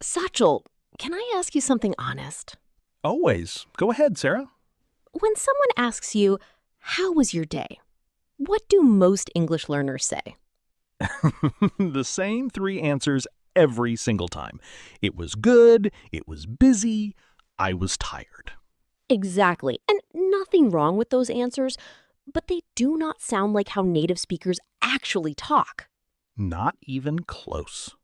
Sachal, can I ask you something honest? Always. Go ahead, Sarah. When someone asks you, how was your day? What do most English learners say? The same three answers every single time. It was good, it was busy, I was tired. Exactly, and nothing wrong with those answers, but they do not sound like how native speakers actually talk. Not even close.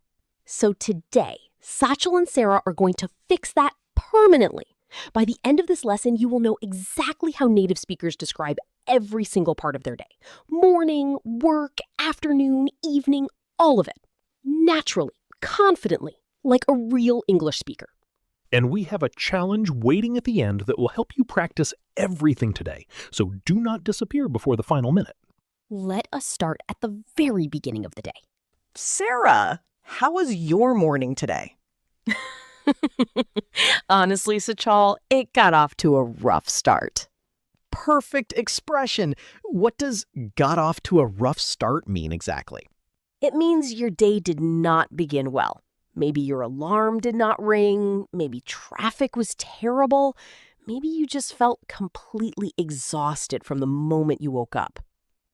So today, Sachal and Sarah are going to fix that permanently. By the end of this lesson, you will know exactly how native speakers describe every single part of their day. Morning, work, afternoon, evening, all of it. Naturally, confidently, like a real English speaker. And we have a challenge waiting at the end that will help you practice everything today, so do not disappear before the final minute. Let us start at the very beginning of the day. Sarah, how was your morning today? Honestly, Sachal, it got off to a rough start. Perfect expression. What does got off to a rough start mean exactly? It means your day did not begin well. Maybe your alarm did not ring. Maybe traffic was terrible. Maybe you just felt completely exhausted from the moment you woke up.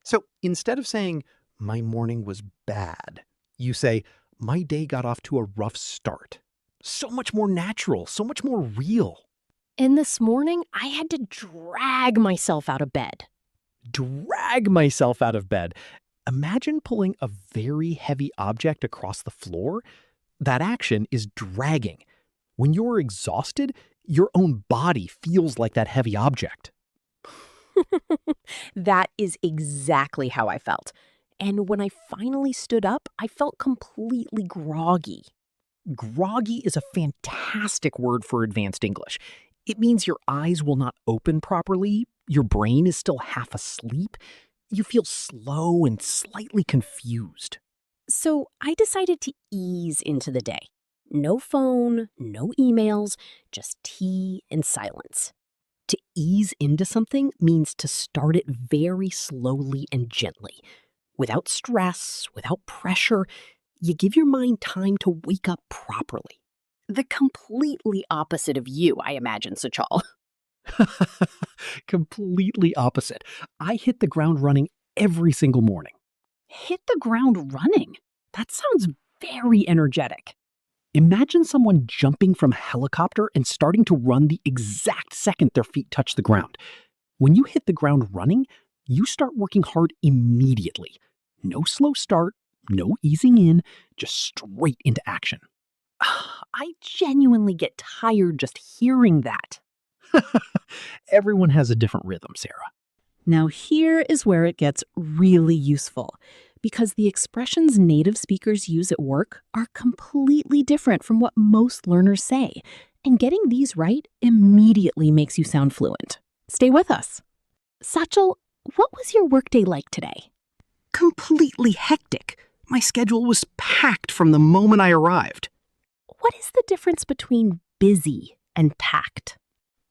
So instead of saying, my morning was bad, you say, my day got off to a rough start. So much more natural, so much more real. And this morning, I had to drag myself out of bed. Drag myself out of bed. Imagine pulling a very heavy object across the floor. That action is dragging. When you're exhausted, your own body feels like that heavy object. That is exactly how I felt. And when I finally stood up, I felt completely groggy. Groggy is a fantastic word for advanced English. It means your eyes will not open properly, your brain is still half asleep, you feel slow and slightly confused. So I decided to ease into the day. No phone, no emails, just tea and silence. To ease into something means to start it very slowly and gently. Without stress, without pressure, you give your mind time to wake up properly. The completely opposite of you, I imagine, Sachal. Completely opposite. I hit the ground running every single morning. Hit the ground running? That sounds very energetic. Imagine someone jumping from a helicopter and starting to run the exact second their feet touch the ground. When you hit the ground running, you start working hard immediately. No slow start, no easing in, just straight into action. I genuinely get tired just hearing that. Everyone has a different rhythm, Sarah. Now here is where it gets really useful, because the expressions native speakers use at work are completely different from what most learners say, and getting these right immediately makes you sound fluent. Stay with us. Sachal, what was your workday like today? Completely hectic. My schedule was packed from the moment I arrived. What is the difference between busy and packed?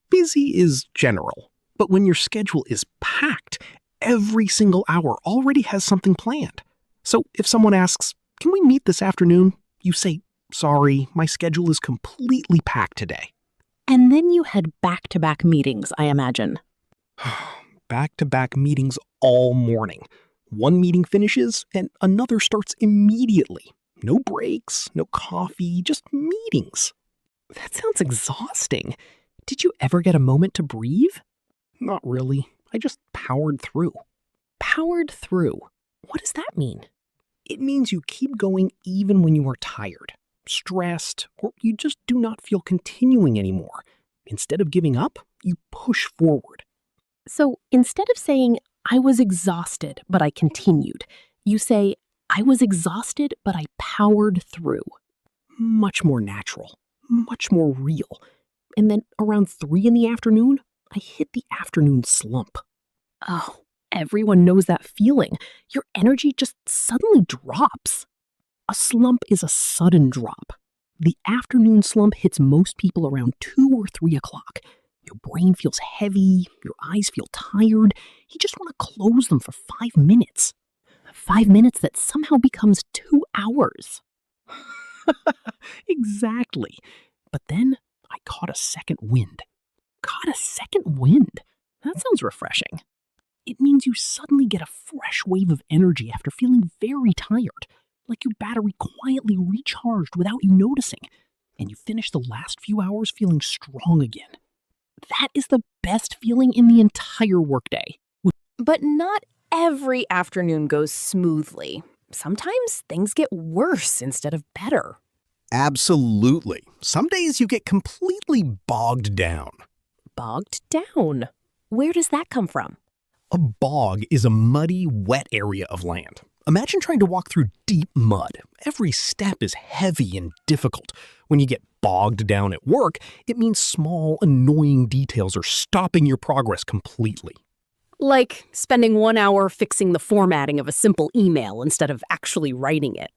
Busy is general, but when your schedule is packed, every single hour already has something planned. So if someone asks, can we meet this afternoon? You say, sorry, my schedule is completely packed today. And then you had back-to-back meetings, I imagine. Back-to-back meetings all morning. One meeting finishes and another starts immediately. No breaks, no coffee, just meetings. That sounds exhausting. Did you ever get a moment to breathe? Not really. I just powered through. Powered through? What does that mean? It means you keep going even when you are tired, stressed, or you just do not feel continuing anymore. Instead of giving up, you push forward. So instead of saying, I was exhausted, but I continued, you say, I was exhausted, but I powered through. Much more natural, much more real. And then around 3 in the afternoon, I hit the afternoon slump. Oh, everyone knows that feeling. Your energy just suddenly drops. A slump is a sudden drop. The afternoon slump hits most people around 2 or 3 o'clock. Your brain feels heavy, your eyes feel tired. You just want to close them for 5 minutes. 5 minutes that somehow becomes 2 hours. Exactly. But then I caught a second wind. Caught a second wind? That sounds refreshing. It means you suddenly get a fresh wave of energy after feeling very tired, like your battery quietly recharged without you noticing, and you finish the last few hours feeling strong again. That is the best feeling in the entire workday. But not every afternoon goes smoothly. Sometimes things get worse instead of better. Absolutely. Some days you get completely bogged down. Bogged down. Where does that come from? A bog is a muddy, wet area of land. Imagine trying to walk through deep mud. Every step is heavy and difficult. When you get bogged down at work, it means small, annoying details are stopping your progress completely. Like spending 1 hour fixing the formatting of a simple email instead of actually writing it.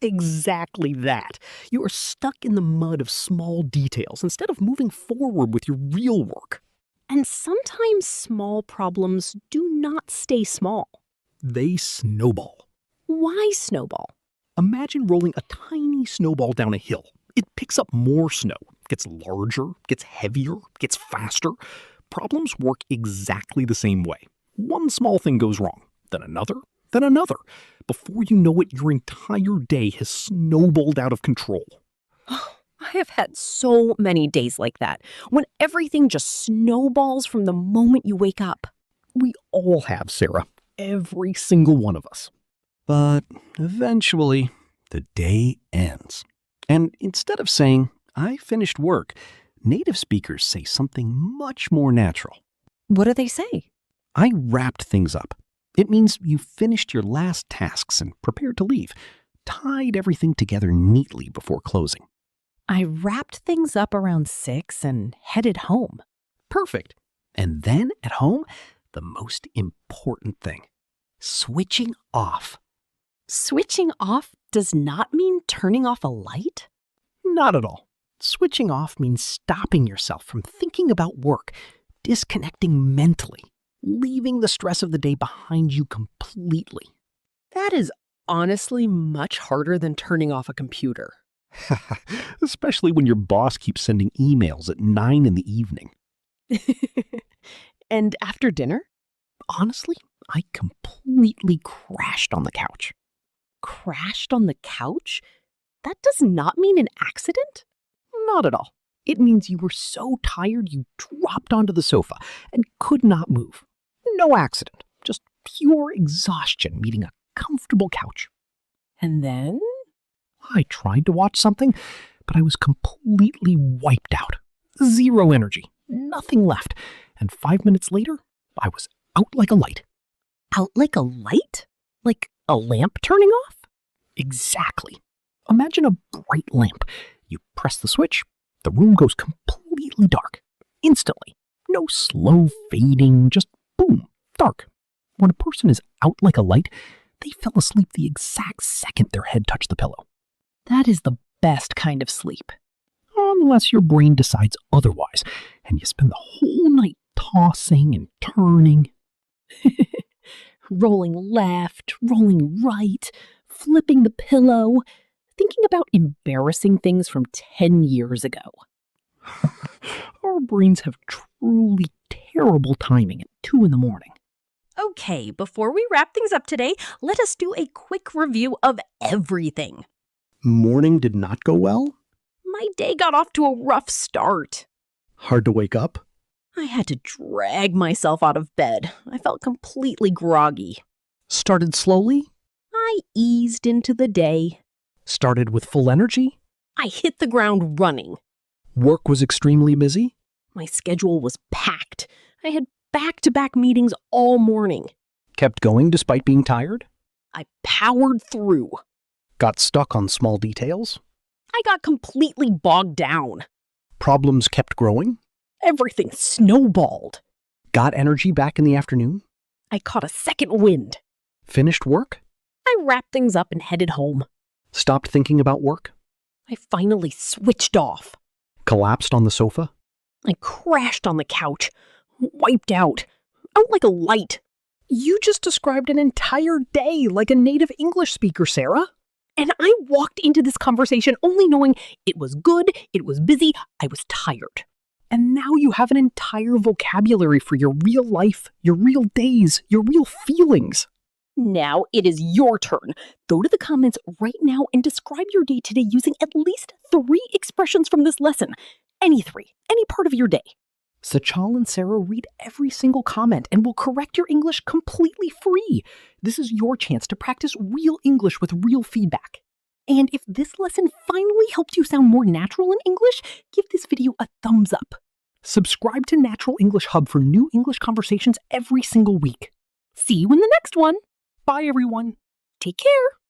Exactly that. You are stuck in the mud of small details instead of moving forward with your real work. And sometimes small problems do not stay small. They snowball. Why snowball? Imagine rolling a tiny snowball down a hill. It picks up more snow, gets larger, gets heavier, gets faster. Problems work exactly the same way. One small thing goes wrong, then another, then another. Before you know it, your entire day has snowballed out of control. I have had so many days like that, when everything just snowballs from the moment you wake up. We all have, Sarah. Every single one of us. But eventually, the day ends. And instead of saying, "I finished work," native speakers say something much more natural. What do they say? "I wrapped things up." It means you finished your last tasks and prepared to leave. Tied everything together neatly before closing. I wrapped things up around 6 and headed home. Perfect. And then at home, the most important thing. Switching off. Switching off does not mean turning off a light? Not at all. Switching off means stopping yourself from thinking about work, disconnecting mentally, leaving the stress of the day behind you completely. That is honestly much harder than turning off a computer. Especially when your boss keeps sending emails at 9 in the evening. And after dinner? Honestly, I completely crashed on the couch. Crashed on the couch? That does not mean an accident? Not at all. It means you were so tired you dropped onto the sofa and could not move. No accident, just pure exhaustion meeting a comfortable couch. And then? I tried to watch something, but I was completely wiped out. Zero energy, nothing left. And 5 minutes later, I was out like a light. Out like a light? Like a lamp turning off? Exactly. Imagine a bright lamp. You press the switch, the room goes completely dark. Instantly. No slow fading, just boom, dark. When a person is out like a light, they fell asleep the exact second their head touched the pillow. That is the best kind of sleep. Unless your brain decides otherwise, and you spend the whole night tossing and turning. Rolling left, rolling right, flipping the pillow, thinking about embarrassing things from 10 years ago. Our brains have truly terrible timing at 2 in the morning. Okay, before we wrap things up today, let us do a quick review of everything. Morning did not go well? My day got off to a rough start. Hard to wake up? I had to drag myself out of bed. I felt completely groggy. Started slowly? I eased into the day. Started with full energy? I hit the ground running. Work was extremely busy? My schedule was packed. I had back-to-back meetings all morning. Kept going despite being tired? I powered through. Got stuck on small details? I got completely bogged down. Problems kept growing? Everything snowballed. Got energy back in the afternoon? I caught a second wind. Finished work? I wrapped things up and headed home. Stopped thinking about work? I finally switched off. Collapsed on the sofa? I crashed on the couch. Wiped out. Out like a light. You just described an entire day like a native English speaker, Sarah. And I walked into this conversation only knowing it was good, it was busy, I was tired. And now you have an entire vocabulary for your real life, your real days, your real feelings. Now it is your turn. Go to the comments right now and describe your day today using at least 3 expressions from this lesson. Any 3, any part of your day. Sachal and Sarah read every single comment and will correct your English completely free. This is your chance to practice real English with real feedback. And if this lesson finally helps you sound more natural in English, give this video a thumbs up. Subscribe to Natural English Hub for new English conversations every single week. See you in the next one. Bye, everyone. Take care.